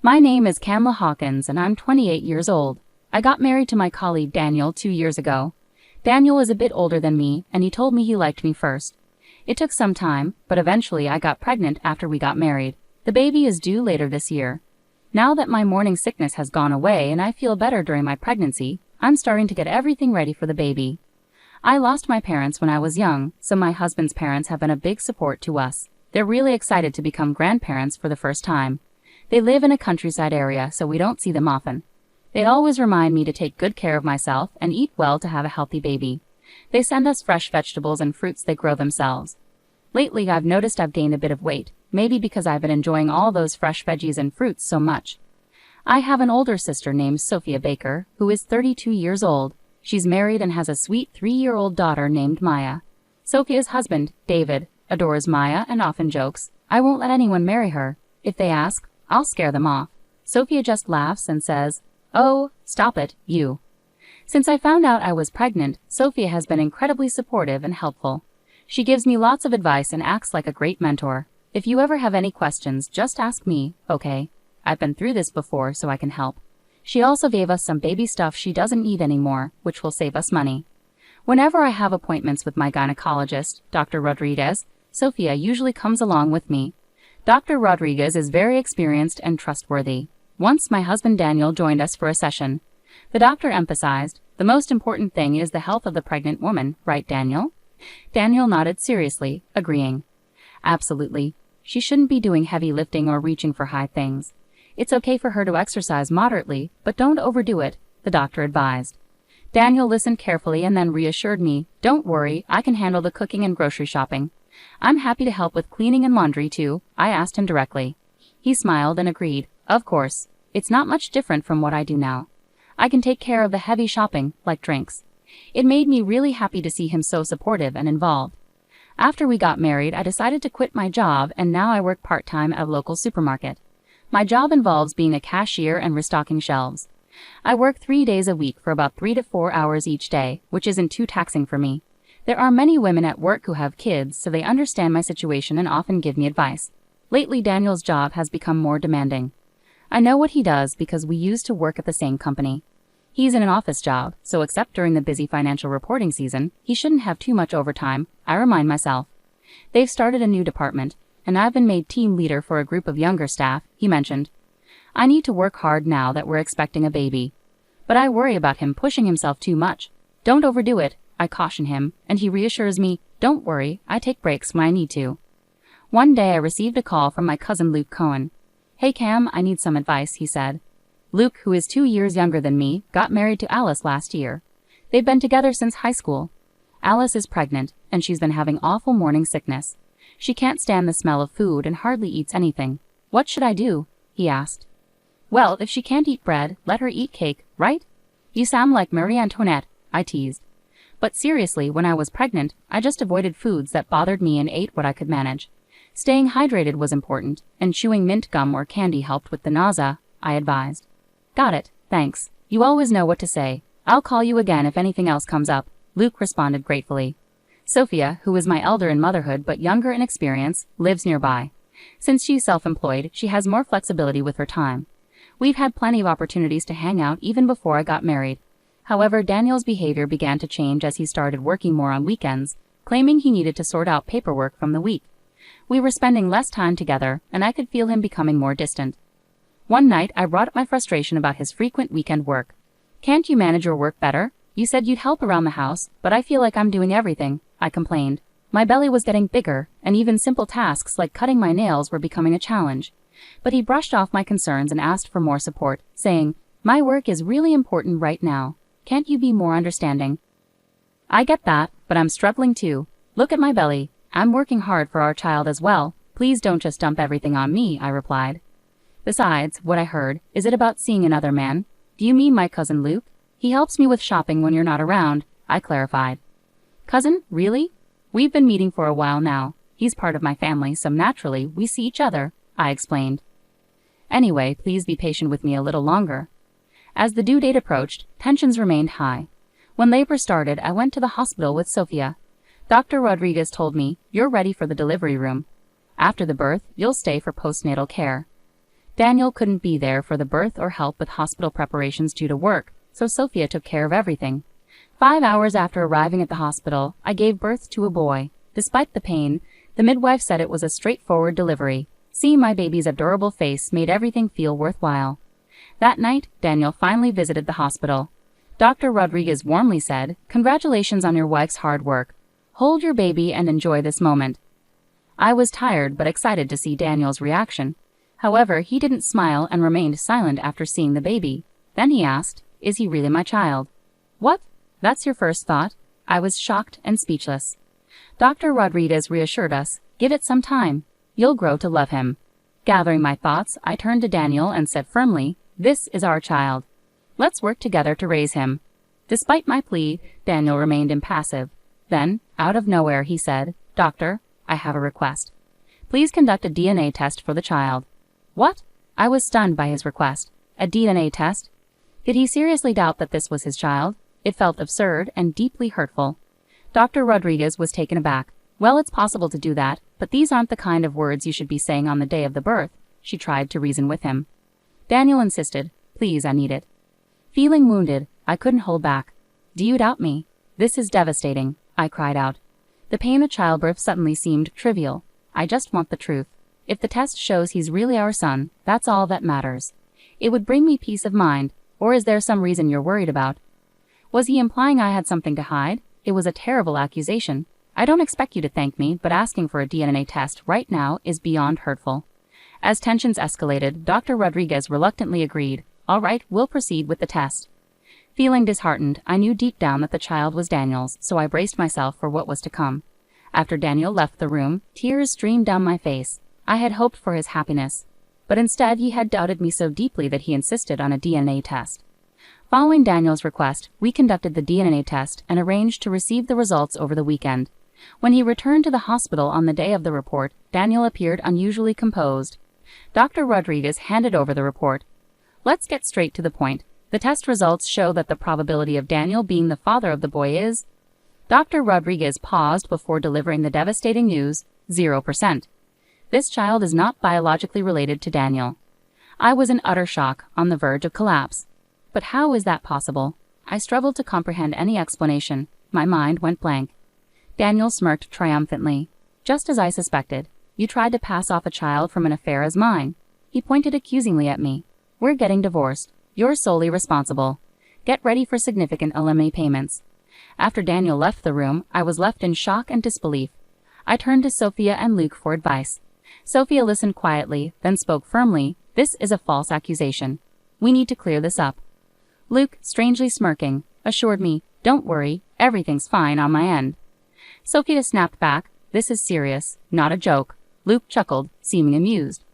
My name is Kamla Hawkins and I'm 28 years old. I got married to my colleague Daniel 2 years ago. Daniel is a bit older than me and he told me he liked me first. It took some time, but eventually I got pregnant after we got married. The baby is due later this year. Now that my morning sickness has gone away and I feel better during my pregnancy, I'm starting to get everything ready for the baby. I lost my parents when I was young, so my husband's parents have been a big support to us. They're really excited to become grandparents for the first time. They live in a countryside area, so we don't see them often. They always remind me to take good care of myself and eat well to have a healthy baby. They send us fresh vegetables and fruits they grow themselves. Lately I've noticed I've gained a bit of weight, maybe because I've been enjoying all those fresh veggies and fruits so much. I have an older sister named Sophia Baker, who is 32 years old. She's married and has a sweet 3-year-old daughter named Maya. Sophia's husband, David, adores Maya and often jokes, "I won't let anyone marry her. If they ask, I'll scare them off." Sophia just laughs and says, "Oh, stop it, you." Since I found out I was pregnant, Sophia has been incredibly supportive and helpful. She gives me lots of advice and acts like a great mentor. If you ever have any questions, just ask me, okay? I've been through this before, so I can help. She also gave us some baby stuff she doesn't need anymore, which will save us money. Whenever I have appointments with my gynecologist, Dr. Rodriguez, Sophia usually comes along with me. Dr. Rodriguez is very experienced and trustworthy. Once my husband Daniel joined us for a session. The doctor emphasized, "The most important thing is the health of the pregnant woman, right, Daniel?" Daniel nodded seriously, agreeing. "Absolutely. She shouldn't be doing heavy lifting or reaching for high things. It's okay for her to exercise moderately, but don't overdo it," the doctor advised. Daniel listened carefully and then reassured me, "Don't worry, I can handle the cooking and grocery shopping. I'm happy to help with cleaning and laundry too," I asked him directly. He smiled and agreed, "Of course. It's not much different from what I do now. I can take care of the heavy shopping, like drinks." It made me really happy to see him so supportive and involved. After we got married, I decided to quit my job and now I work part-time at a local supermarket. My job involves being a cashier and restocking shelves. I work 3 days a week for about 3 to 4 hours each day, which isn't too taxing for me. There are many women at work who have kids, so they understand my situation and often give me advice. Lately, Daniel's job has become more demanding. I know what he does because we used to work at the same company. He's in an office job, so except during the busy financial reporting season, he shouldn't have too much overtime, I remind myself. They've started a new department, and I've been made team leader for a group of younger staff, he mentioned. I need to work hard now that we're expecting a baby. But I worry about him pushing himself too much. "Don't overdo it," I caution him, and he reassures me, "Don't worry, I take breaks when I need to." One day I received a call from my cousin Luke Cohen. "Hey Cam, I need some advice," he said. Luke, who is 2 years younger than me, got married to Alice last year. They've been together since high school. Alice is pregnant, and she's been having awful morning sickness. She can't stand the smell of food and hardly eats anything. "What should I do?" he asked. "Well, if she can't eat bread, let her eat cake, right?" "You sound like Marie Antoinette," I teased. But seriously, when I was pregnant, I just avoided foods that bothered me and ate what I could manage. Staying hydrated was important, and chewing mint gum or candy helped with the nausea, I advised. "Got it, thanks. You always know what to say. I'll call you again if anything else comes up," Luke responded gratefully. Sophia, who is my elder in motherhood but younger in experience, lives nearby. Since she's self-employed, she has more flexibility with her time. We've had plenty of opportunities to hang out even before I got married. However, Daniel's behavior began to change as he started working more on weekends, claiming he needed to sort out paperwork from the week. We were spending less time together, and I could feel him becoming more distant. One night, I brought up my frustration about his frequent weekend work. "Can't you manage your work better? You said you'd help around the house, but I feel like I'm doing everything," I complained. My belly was getting bigger, and even simple tasks like cutting my nails were becoming a challenge. But he brushed off my concerns and asked for more support, saying, "My work is really important right now. Can't you be more understanding?" "I get that, but I'm struggling too. Look at my belly. I'm working hard for our child as well. Please don't just dump everything on me," I replied. "Besides, what I heard, is it about seeing another man? Do you mean my cousin Luke? He helps me with shopping when you're not around," I clarified. "Cousin, really? We've been meeting for a while now. He's part of my family, so naturally, we see each other," I explained. "Anyway, please be patient with me a little longer." As the due date approached, tensions remained high. When labor started, I went to the hospital with Sophia. Dr. Rodriguez told me, "You're ready for the delivery room. After the birth, you'll stay for postnatal care." Daniel couldn't be there for the birth or help with hospital preparations due to work, so Sophia took care of everything. 5 hours after arriving at the hospital, I gave birth to a boy. Despite the pain, the midwife said it was a straightforward delivery. Seeing my baby's adorable face made everything feel worthwhile. That night, Daniel finally visited the hospital. Dr. Rodriguez warmly said, "Congratulations on your wife's hard work. Hold your baby and enjoy this moment." I was tired but excited to see Daniel's reaction. However, he didn't smile and remained silent after seeing the baby. Then he asked, "Is he really my child?" "What? That's your first thought?" I was shocked and speechless. Dr. Rodriguez reassured us, "Give it some time. You'll grow to love him." Gathering my thoughts, I turned to Daniel and said firmly, "This is our child. Let's work together to raise him." Despite my plea, Daniel remained impassive. Then, out of nowhere, he said, "Doctor, I have a request. Please conduct a DNA test for the child." "What?" I was stunned by his request. A DNA test? Did he seriously doubt that this was his child? It felt absurd and deeply hurtful. Dr. Rodriguez was taken aback. "Well, it's possible to do that, but these aren't the kind of words you should be saying on the day of the birth," she tried to reason with him. Daniel insisted, "Please, I need it." Feeling wounded, I couldn't hold back. "Do you doubt me? This is devastating," I cried out. The pain of childbirth suddenly seemed trivial. "I just want the truth. If the test shows he's really our son, that's all that matters. It would bring me peace of mind, or is there some reason you're worried about?" Was he implying I had something to hide? It was a terrible accusation. "I don't expect you to thank me, but asking for a DNA test right now is beyond hurtful." As tensions escalated, Dr. Rodriguez reluctantly agreed. "All right, we'll proceed with the test." Feeling disheartened, I knew deep down that the child was Daniel's, so I braced myself for what was to come. After Daniel left the room, tears streamed down my face. I had hoped for his happiness, but instead he had doubted me so deeply that he insisted on a DNA test. Following Daniel's request, we conducted the DNA test and arranged to receive the results over the weekend. When he returned to the hospital on the day of the report, Daniel appeared unusually composed. Dr. Rodriguez handed over the report. "Let's get straight to the point. The test results show that the probability of Daniel being the father of the boy is..." Dr. Rodriguez paused before delivering the devastating news, 0%. This child is not biologically related to Daniel. I was in utter shock, on the verge of collapse. But how is that possible? I struggled to comprehend any explanation. My mind went blank. Daniel smirked triumphantly. "Just as I suspected. You tried to pass off a child from an affair as mine." He pointed accusingly at me. "We're getting divorced. You're solely responsible. Get ready for significant alimony payments." After Daniel left the room, I was left in shock and disbelief. I turned to Sophia and Luke for advice. Sophia listened quietly, then spoke firmly. "This is a false accusation. We need to clear this up." Luke, strangely smirking, assured me, "Don't worry, everything's fine on my end." Sophia snapped back, "This is serious, not a joke." Luke chuckled, seeming amused.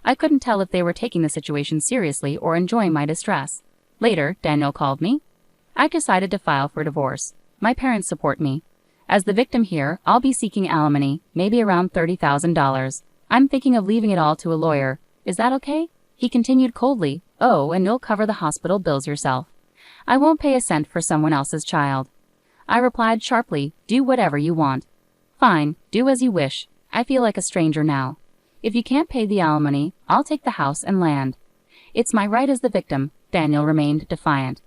I couldn't tell if they were taking the situation seriously or enjoying my distress. Later, Daniel called me. I decided to file for divorce. My parents support me. As the victim here, I'll be seeking alimony, maybe around $30,000. I'm thinking of leaving it all to a lawyer. Is that okay? He continued coldly, "Oh, and you'll cover the hospital bills yourself. I won't pay a cent for someone else's child." I replied sharply, "Do whatever you want." "Fine, do as you wish. I feel like a stranger now. If you can't pay the alimony, I'll take the house and land." "It's my right as the victim," Daniel remained defiant.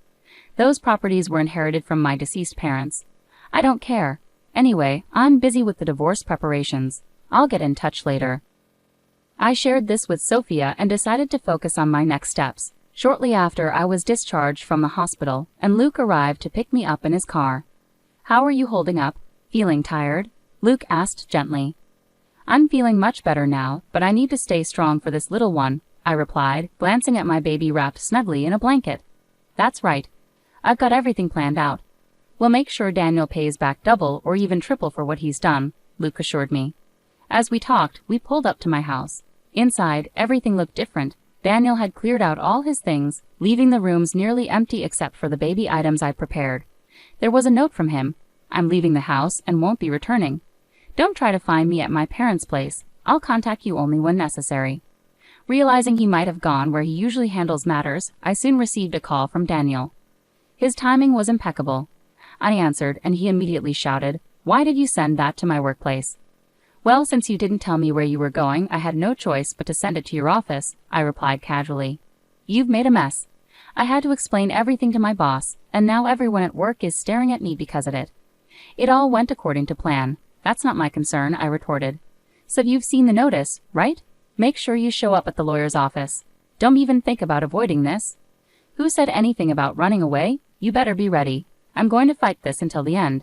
"Those properties were inherited from my deceased parents. I don't care. Anyway, I'm busy with the divorce preparations. I'll get in touch later." I shared this with Sophia and decided to focus on my next steps. Shortly after, I was discharged from the hospital, and Luke arrived to pick me up in his car. "How are you holding up? Feeling tired?" Luke asked gently. "I'm feeling much better now, but I need to stay strong for this little one," I replied, glancing at my baby wrapped snugly in a blanket. "That's right. I've got everything planned out. We'll make sure Daniel pays back double or even triple for what he's done," Luke assured me. As we talked, we pulled up to my house. Inside, everything looked different. Daniel had cleared out all his things, leaving the rooms nearly empty except for the baby items I prepared. There was a note from him. "I'm leaving the house and won't be returning. Don't try to find me at my parents' place. I'll contact you only when necessary." Realizing he might have gone where he usually handles matters, I soon received a call from Daniel. His timing was impeccable. I answered, and he immediately shouted, "Why did you send that to my workplace?" Well, since you didn't tell me where you were going, I had no choice but to send it to your office, I replied casually. You've made a mess. I had to explain everything to my boss, and now everyone at work is staring at me because of it. It all went according to plan. That's not my concern, I retorted. So you've seen the notice, right? Make sure you show up at the lawyer's office. Don't even think about avoiding this. Who said anything about running away? You better be ready. I'm going to fight this until the end.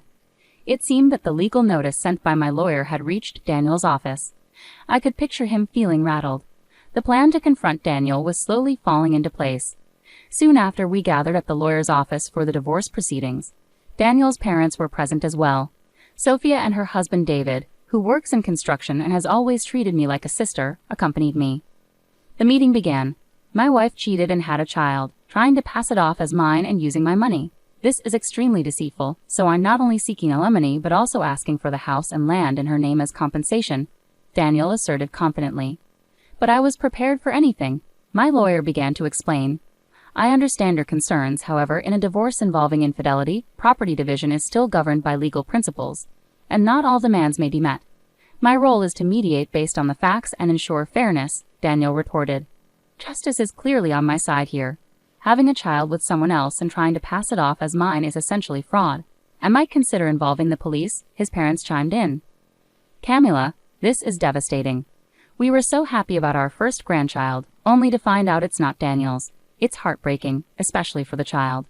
It seemed that the legal notice sent by my lawyer had reached Daniel's office. I could picture him feeling rattled. The plan to confront Daniel was slowly falling into place. Soon after, we gathered at the lawyer's office for the divorce proceedings. Daniel's parents were present as well. Sophia and her husband David, who works in construction and has always treated me like a sister, accompanied me. The meeting began. My wife cheated and had a child, trying to pass it off as mine and using my money. This is extremely deceitful, so I'm not only seeking alimony but also asking for the house and land in her name as compensation, Daniel asserted confidently. But I was prepared for anything. My lawyer began to explain. I understand your concerns, however, in a divorce involving infidelity, property division is still governed by legal principles, and not all demands may be met. My role is to mediate based on the facts and ensure fairness, Daniel retorted. Justice is clearly on my side here. Having a child with someone else and trying to pass it off as mine is essentially fraud. I might consider involving the police, his parents chimed in. Camilla, this is devastating. We were so happy about our first grandchild, only to find out it's not Daniel's. It's heartbreaking, especially for the child.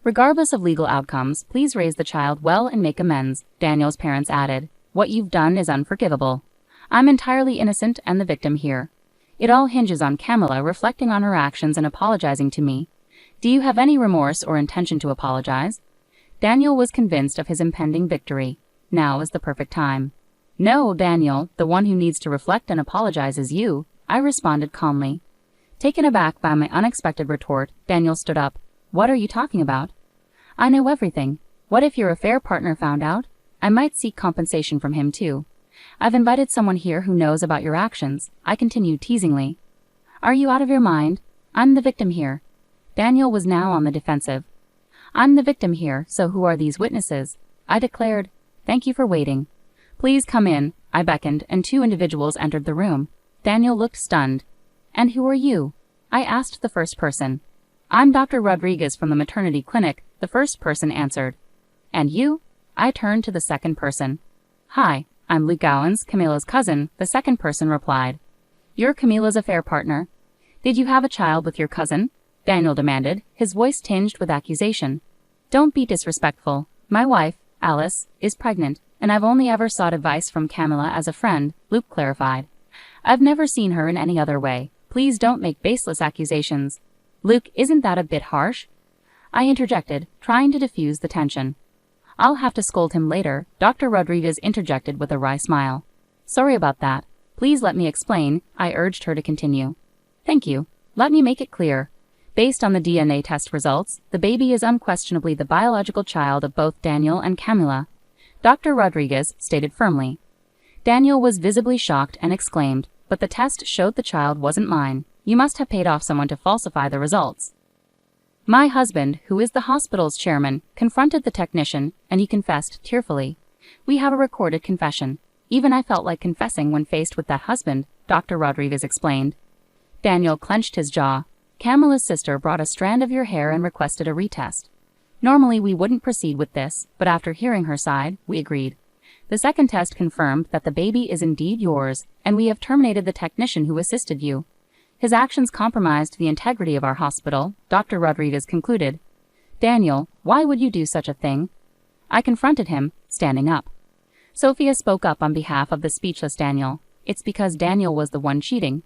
Regardless of legal outcomes, please raise the child well and make amends, Daniel's parents added. What you've done is unforgivable. I'm entirely innocent and the victim here. It all hinges on Camilla reflecting on her actions and apologizing to me. Do you have any remorse or intention to apologize? Daniel was convinced of his impending victory. Now is the perfect time. No, Daniel, the one who needs to reflect and apologize is you, I responded calmly. Taken aback by my unexpected retort, Daniel stood up. What are you talking about? I know everything. What if your affair partner found out? I might seek compensation from him too. I've invited someone here who knows about your actions, I continued teasingly. Are you out of your mind? I'm the victim here. Daniel was now on the defensive. I'm the victim here, so who are these witnesses? I declared. Thank you for waiting. Please come in, I beckoned, and two individuals entered the room. Daniel looked stunned. And who are you? I asked the first person. I'm Dr. Rodriguez from the maternity clinic, the first person answered. And you? I turned to the second person. Hi, I'm Luke Gowans, Camilla's cousin, the second person replied. You're Camilla's affair partner. Did you have a child with your cousin? Daniel demanded, his voice tinged with accusation. Don't be disrespectful. My wife, Alice, is pregnant, and I've only ever sought advice from Camilla as a friend, Luke clarified. I've never seen her in any other way. Please don't make baseless accusations. Luke, isn't that a bit harsh? I interjected, trying to diffuse the tension. I'll have to scold him later, Dr. Rodriguez interjected with a wry smile. Sorry about that. Please let me explain, I urged her to continue. Thank you. Let me make it clear. Based on the DNA test results, the baby is unquestionably the biological child of both Daniel and Camilla, Dr. Rodriguez stated firmly. Daniel was visibly shocked and exclaimed, but the test showed the child wasn't mine. You must have paid off someone to falsify the results. My husband, who is the hospital's chairman, confronted the technician, and he confessed tearfully. We have a recorded confession. Even I felt like confessing when faced with that husband, Dr. Rodriguez explained. Daniel clenched his jaw. Camilla's sister brought a strand of your hair and requested a retest. Normally we wouldn't proceed with this, but after hearing her side, we agreed. The second test confirmed that the baby is indeed yours, and we have terminated the technician who assisted you. His actions compromised the integrity of our hospital, Dr. Rodriguez concluded. Daniel, why would you do such a thing? I confronted him, standing up. Sophia spoke up on behalf of the speechless Daniel. It's because Daniel was the one cheating.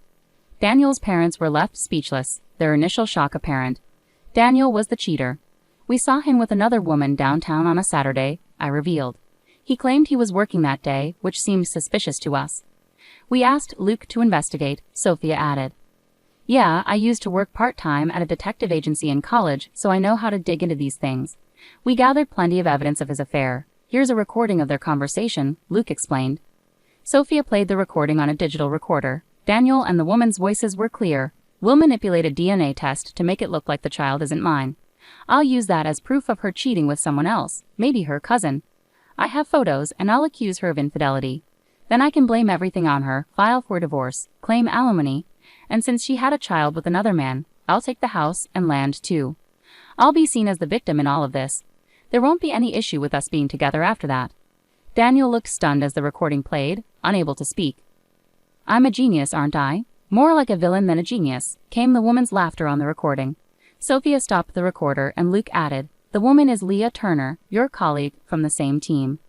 Daniel's parents were left speechless, their initial shock apparent. Daniel was the cheater. We saw him with another woman downtown on a Saturday, I revealed. He claimed he was working that day, which seemed suspicious to us. We asked Luke to investigate, Sophia added. Yeah, I used to work part-time at a detective agency in college, so I know how to dig into these things. We gathered plenty of evidence of his affair. Here's a recording of their conversation, Luke explained. Sophia played the recording on a digital recorder. Daniel and the woman's voices were clear. We'll manipulate a DNA test to make it look like the child isn't mine. I'll use that as proof of her cheating with someone else, maybe her cousin. I have photos, and I'll accuse her of infidelity. Then I can blame everything on her, file for divorce, claim alimony, and since she had a child with another man, I'll take the house and land too. I'll be seen as the victim in all of this. There won't be any issue with us being together after that." Daniel looked stunned as the recording played, unable to speak. "I'm a genius, aren't I? More like a villain than a genius," came the woman's laughter on the recording. Sophia stopped the recorder and Luke added, "The woman is Leah Turner, your colleague from the same team."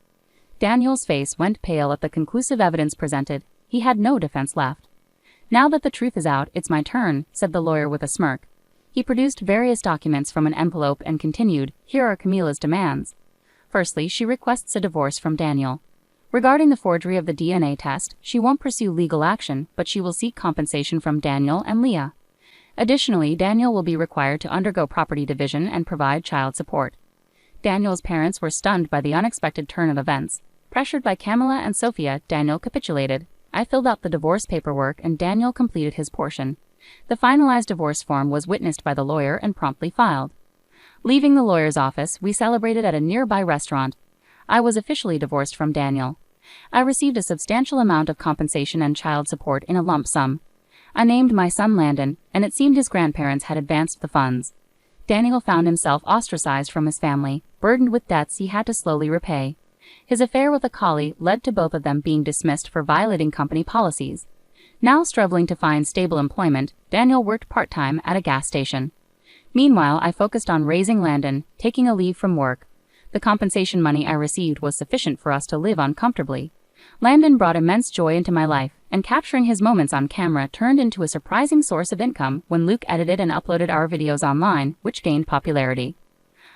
Daniel's face went pale at the conclusive evidence presented. He had no defense left. "Now that the truth is out, it's my turn," said the lawyer with a smirk. He produced various documents from an envelope and continued, "Here are Camila's demands. Firstly, she requests a divorce from Daniel. Regarding the forgery of the DNA test, she won't pursue legal action, but she will seek compensation from Daniel and Leah. Additionally, Daniel will be required to undergo property division and provide child support." Daniel's parents were stunned by the unexpected turn of events. Pressured by Camilla and Sophia, Daniel capitulated. I filled out the divorce paperwork and Daniel completed his portion. The finalized divorce form was witnessed by the lawyer and promptly filed. Leaving the lawyer's office, we celebrated at a nearby restaurant. I was officially divorced from Daniel. I received a substantial amount of compensation and child support in a lump sum. I named my son Landon, and it seemed his grandparents had advanced the funds. Daniel found himself ostracized from his family, burdened with debts he had to slowly repay. His affair with a collie led to both of them being dismissed for violating company policies. Now struggling to find stable employment, Daniel worked part-time at a gas station. Meanwhile, I focused on raising Landon, taking a leave from work. The compensation money I received was sufficient for us to live on comfortably. Landon brought immense joy into my life, and capturing his moments on camera turned into a surprising source of income when Luke edited and uploaded our videos online, which gained popularity.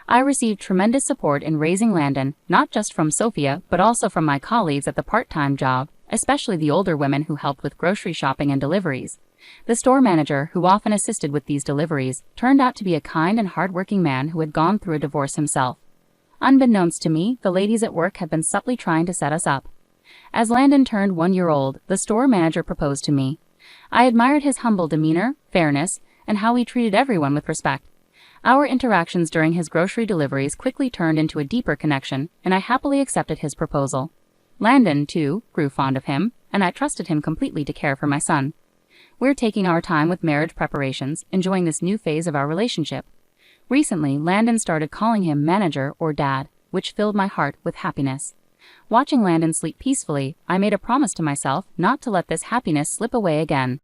I received tremendous support in raising Landon, not just from Sophia, but also from my colleagues at the part-time job, especially the older women who helped with grocery shopping and deliveries. The store manager, who often assisted with these deliveries, turned out to be a kind and hardworking man who had gone through a divorce himself. Unbeknownst to me, the ladies at work had been subtly trying to set us up. As Landon turned 1 year old, the store manager proposed to me. I admired his humble demeanor, fairness, and how he treated everyone with respect. Our interactions during his grocery deliveries quickly turned into a deeper connection, and I happily accepted his proposal. Landon, too, grew fond of him, and I trusted him completely to care for my son. We're taking our time with marriage preparations, enjoying this new phase of our relationship. Recently, Landon started calling him manager or dad, which filled my heart with happiness. Watching Landon sleep peacefully, I made a promise to myself not to let this happiness slip away again.